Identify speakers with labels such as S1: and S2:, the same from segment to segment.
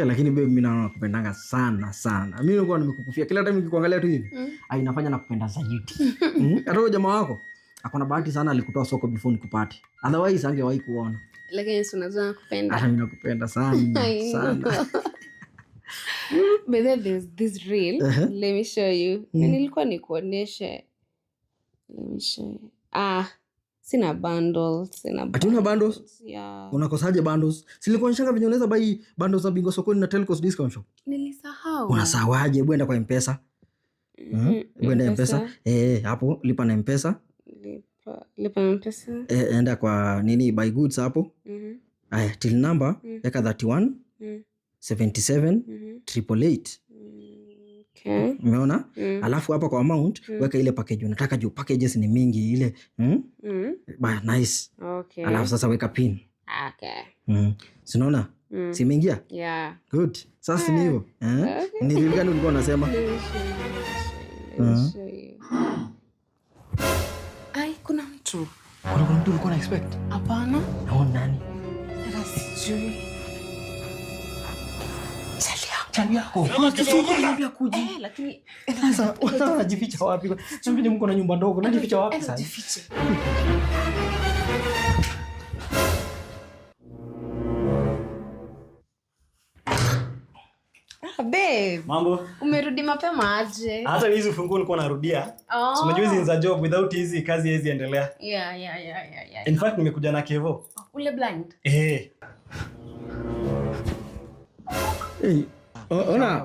S1: Lakini babe mimi nakupendanga sana sana. Mimi nilikuwa nimekukufia. Kila time nikikuangalia tu hivi. Inafanya nakupenda zaidi. Hata huyo jamaa wako akona bahati sana alikutoa soko before nikupate. Otherwise angewahi kuona.
S2: Lakini si unajua nakupenda.
S1: Hata mimi nakupenda sana sana.
S2: But then there's this reel. Let me show you. Nilikuwa nikuoneshe. Let me show you. Sina bundles.
S1: Ati una bundles?
S2: Yeah.
S1: Unakosaje bundles? Silikuonyesha venye unaweza buy bundles za Bingo sokoni na Telcos discount shop.
S2: Nilisahau.
S1: Unasawaje? Bwenda kwa M-Pesa. Bwenda M-Pesa. Hapo lipa na M-Pesa.
S2: Lipa na M-Pesa.
S1: Enda kwa nini buy goods hapo. Aya, till number weka 31 77 888.
S2: Okay.
S1: Umeona? Alafu hapa kwa amount weka ile package unataka juu packages ni mingi ile. Nice.
S2: Okay.
S1: Alafu sasa weka pin.
S2: Okay.
S1: Sinaona? Si imeingia?
S2: Yeah.
S1: Good. Sasa ni hivyo. Ni nini gani ulikuwa unasema?
S2: Kuna mtu.
S1: Kuna mtu ulikuwa na expect?
S2: Hapana.
S1: Naona nani?
S2: Sijui.
S1: Chali yako. Niambia kuji.
S2: Lakini
S1: sasa unajificha wapi? Sio mimi mko na nyumba ndogo. Unajificha wapi sasa?
S2: Najificha. Babe.
S3: Mambo?
S2: Umerudi mapema aje?
S3: Hata hizi funguo nilikuwa narudia. So unajua hizi za job without hizi kazi hizi endelea.
S2: Yeah.
S3: In fact nimekuja na Kevo.
S2: Ule blind.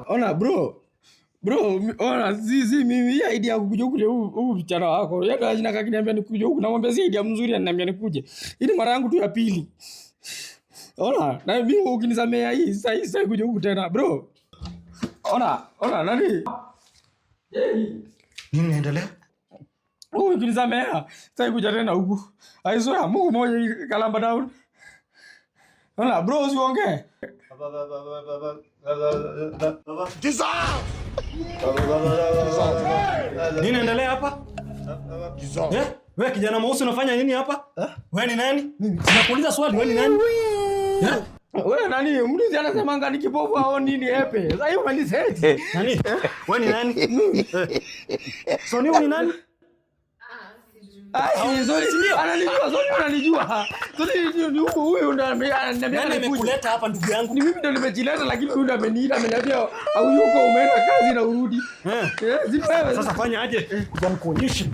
S1: Ona bro. Ona zizi mimi hii idea kukuja kule huu vijana wako. Yeye anajina kakiniambia nikuje huku namwambia si idea mzuri ananiambia nikuje. Hii ni mara yangu tu ya pili. Ona, na mimi ukinisamea hii sasa kuja huku tena bro. Ona nani?
S3: Nini inaendelea?
S1: Ukinisamea sasa kuja tena huku. Aizoea Mungu moja kalamba down. Ona bro usiongee.
S3: Nini inaendelea hapa? Wewe kijana mweusi unafanya nini hapa? Wewe ni nani? Nakuuliza swali, wewe ni nani?
S1: Wewe nani? Mlinzi anasema ngani kipofu au nini epe? Sasa hiyo umeniseti.
S3: Nani? Wewe ni nani? So ni nani?
S1: Ananijua. Ni huyu ndo ananiambia
S3: nimekuleta hapa ndugu yangu.
S1: Ni mimi ndo nimejileta lakini huyu ndo ameniita ameniambia au yuko umeenda kazi na urudi.
S3: Sasa fanya aje? Kuja nikuonyeshe.